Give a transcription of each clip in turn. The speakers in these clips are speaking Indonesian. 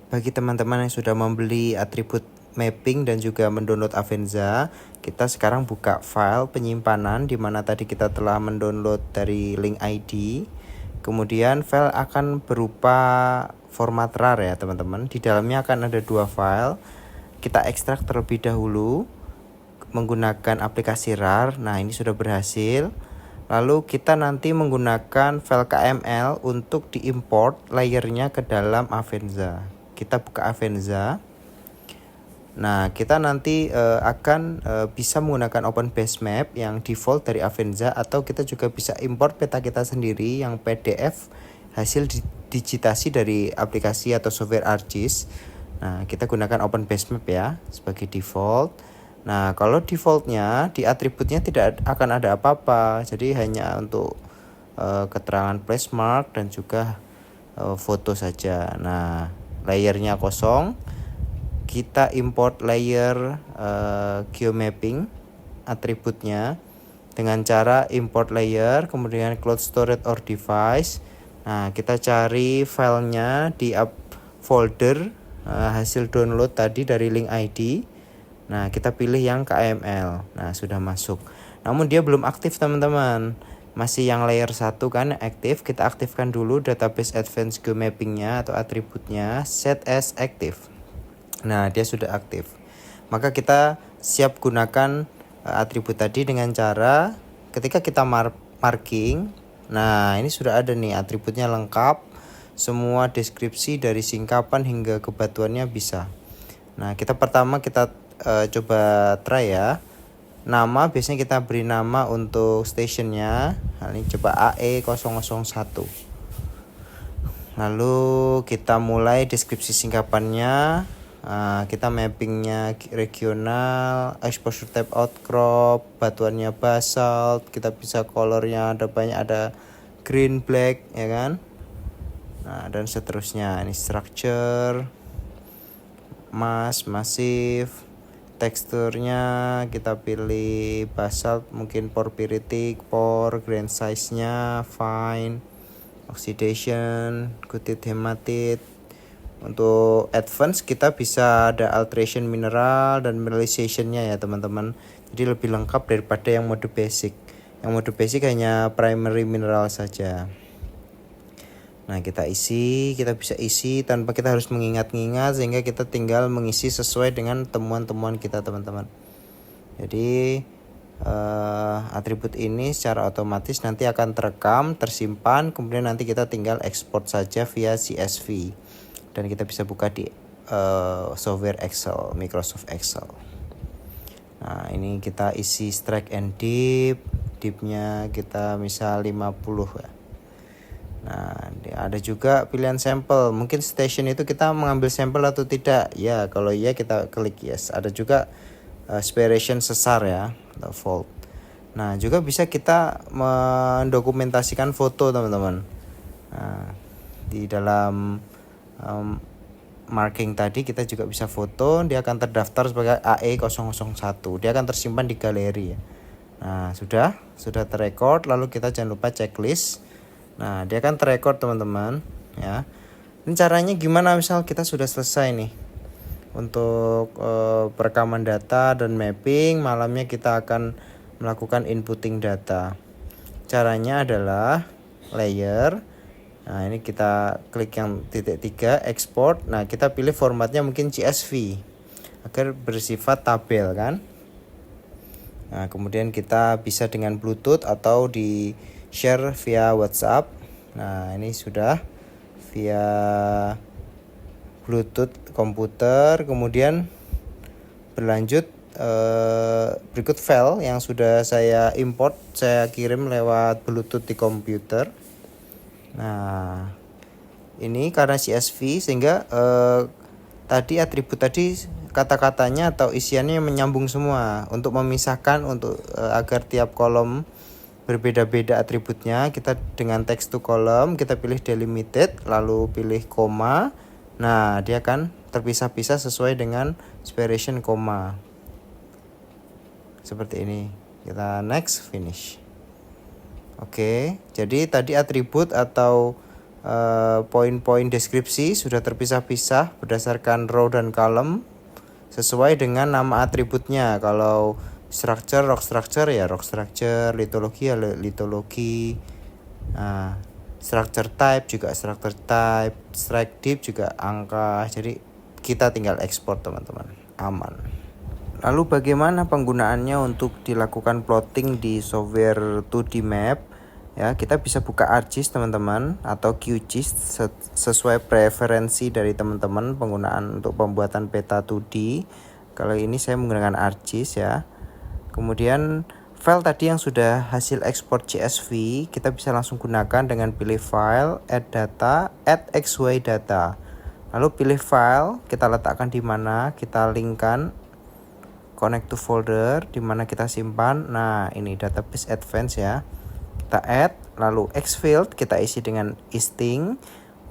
Bagi teman-teman yang sudah membeli atribut mapping dan juga mendownload Avenza, kita sekarang buka file penyimpanan di mana tadi kita telah mendownload dari link ID. Kemudian file akan berupa format RAR ya teman-teman. Di dalamnya akan ada 2 file. Kita ekstrak terlebih dahulu menggunakan aplikasi RAR. Nah, ini sudah berhasil. Lalu kita nanti menggunakan file KML untuk diimport layernya ke dalam Avenza. Kita buka Avenza. Nah, kita nanti akan bisa menggunakan Open Base Map yang default dari Avenza, atau kita juga bisa import peta kita sendiri yang PDF hasil digitasi dari aplikasi atau software ArcGIS. Nah, kita gunakan Open Base Map ya sebagai default. Nah, kalau defaultnya di atributnya tidak akan ada apa-apa, jadi hanya untuk keterangan place mark dan juga foto saja. Nah, layernya kosong. Kita import layer geomapping atributnya dengan cara import layer, kemudian cloud storage or device. Nah, kita cari filenya di folder hasil download tadi dari link ID. Nah, kita pilih yang KML. Nah, sudah masuk. Namun dia belum aktif teman-teman. Masih yang layer 1 kan aktif. Kita aktifkan dulu database advanced geomappingnya atau atributnya, set as active. Nah, dia sudah aktif. Maka kita siap gunakan atribut tadi dengan cara ketika kita marking. Nah, ini sudah ada nih atributnya lengkap. Semua deskripsi dari singkapan hingga kebatuannya bisa. Nah, pertama kita coba try ya. Nama biasanya kita beri nama untuk stationnya. Nah, ini coba AE001. Lalu kita mulai deskripsi singkapannya. Kita mappingnya regional, exposure type outcrop, batuannya basalt, kita bisa colornya ada banyak, ada green, black ya kan. Nah, dan seterusnya. Ini structure, massive, teksturnya kita pilih basalt, mungkin porphyritic, grain size-nya fine, oxidation, gutite, hematite. Untuk advance kita bisa ada alteration mineral dan mineralization-nya ya teman-teman. Jadi lebih lengkap daripada yang mode basic. Yang mode basic hanya primary mineral saja. Nah, kita bisa isi tanpa kita harus mengingat-ingat, sehingga kita tinggal mengisi sesuai dengan temuan-temuan kita teman-teman. Jadi atribut ini secara otomatis nanti akan terekam, tersimpan, kemudian nanti kita tinggal ekspor saja via CSV. Dan kita bisa buka di software Excel, Microsoft Excel. Nah, ini kita isi strike and dip. Dipnya kita misal 50 ya. Nah, ada juga pilihan sampel. Mungkin station itu kita mengambil sampel atau tidak. Ya, kalau iya kita klik yes. Ada juga aspiration sesar ya, atau fold. Nah, juga bisa kita mendokumentasikan foto teman-teman. Nah, di dalam marking tadi kita juga bisa foto. Dia akan terdaftar sebagai AE001. Dia akan tersimpan di galeri ya. Nah, sudah terrecord. Lalu kita jangan lupa checklist. Nah, dia akan terrecord teman-teman ya. Ini caranya gimana? Misal kita sudah selesai nih untuk perekaman data dan mapping, malamnya kita akan melakukan inputting data. Caranya adalah layer. Nah, ini kita klik yang titik 3 export. Nah, kita pilih formatnya mungkin CSV agar bersifat tabel kan. Nah, kemudian kita bisa dengan Bluetooth atau di share via WhatsApp. Nah, ini sudah via Bluetooth komputer. Kemudian berlanjut berikut file yang sudah saya import, saya kirim lewat Bluetooth di komputer. Nah, ini karena CSV sehingga tadi atribut tadi kata-katanya atau isiannya menyambung semua. Untuk memisahkan agar tiap kolom berbeda-beda atributnya, kita dengan text to column kita pilih delimited, lalu pilih koma. Nah, dia akan terpisah-pisah sesuai dengan aspiration koma. Seperti ini. Kita next, finish. Oke, jadi tadi atribut atau poin-poin deskripsi sudah terpisah-pisah berdasarkan row dan column sesuai dengan nama atributnya. Kalau structure, rock structure ya rock structure, litologi ya litologi. Nah, structure type juga structure type, strike div juga angka. Jadi kita tinggal ekspor teman-teman, aman. Lalu bagaimana penggunaannya untuk dilakukan plotting di software 2D map? Ya, kita bisa buka ArcGIS teman-teman atau QGIS sesuai preferensi dari teman-teman penggunaan untuk pembuatan peta 2D. Kalau ini saya menggunakan ArcGIS ya. Kemudian file tadi yang sudah hasil ekspor CSV kita bisa langsung gunakan dengan pilih file, add data, add XY data. Lalu pilih file, kita letakkan di mana, kita linkkan, connect to folder di mana kita simpan. Nah, ini database advance ya. Kita add, lalu X field kita isi dengan easting,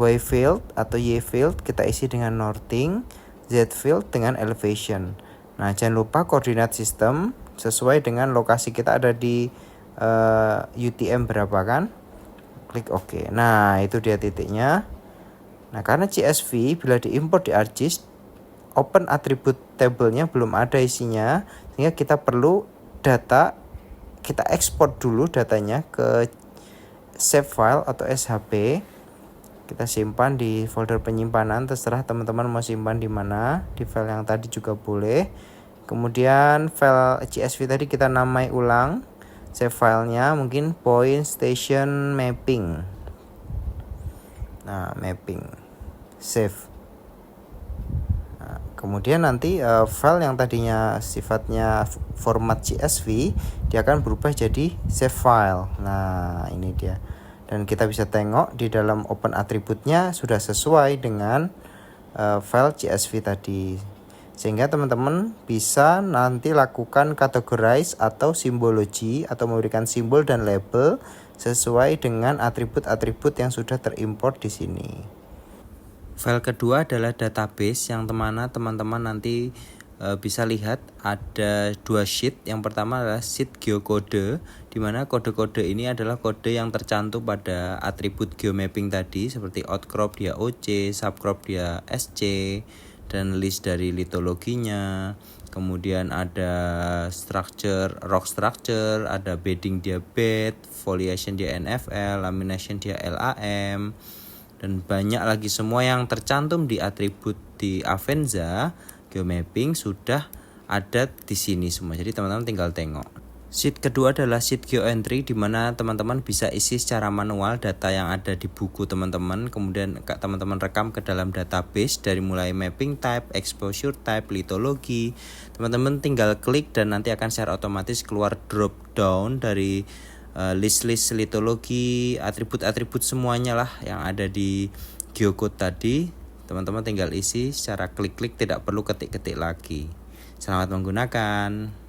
Y field atau Y field kita isi dengan northing, Z field dengan elevation. Nah, jangan lupa koordinat sistem sesuai dengan lokasi kita ada di UTM berapa kan. Klik OK. Nah, itu dia titiknya. Nah, karena CSV bila diimport di ArcGIS open attribute table-nya belum ada isinya, sehingga kita perlu data, kita ekspor dulu datanya ke save file atau SHP. Kita simpan di folder penyimpanan, terserah teman-teman mau simpan di mana, di file yang tadi juga boleh. Kemudian file CSV tadi kita namai ulang, save filenya mungkin point station mapping. Nah, mapping, save. Nah, kemudian nanti file yang tadinya sifatnya format CSV dia akan berubah jadi save file. Nah, ini dia. Dan kita bisa tengok di dalam open attribute-nya sudah sesuai dengan file CSV tadi. Sehingga teman-teman bisa nanti lakukan categorize atau simbologi atau memberikan simbol dan label sesuai dengan atribut-atribut yang sudah terimport di sini. File kedua adalah database yang teman-teman nanti bisa lihat ada dua sheet. Yang pertama adalah sheet geokode, di mana kode-kode ini adalah kode yang tercantum pada atribut geomapping tadi seperti outcrop dia OC, subcrop dia SC, dan list dari litologinya. Kemudian ada structure, rock structure, ada bedding dia bed, foliation dia NFL, lamination dia LAM, dan banyak lagi. Semua yang tercantum di atribut di Avenza geomapping sudah ada di sini semua. Jadi teman-teman tinggal tengok. Sheet kedua adalah sheet geoentry, di mana teman-teman bisa isi secara manual data yang ada di buku teman-teman. Kemudian teman-teman rekam ke dalam database dari mulai mapping type, exposure type, litologi. Teman-teman tinggal klik dan nanti akan secara otomatis keluar drop down dari list-list litologi, atribut-atribut semuanya lah yang ada di geocode tadi. Teman-teman tinggal isi secara klik-klik, tidak perlu ketik-ketik lagi. Selamat menggunakan.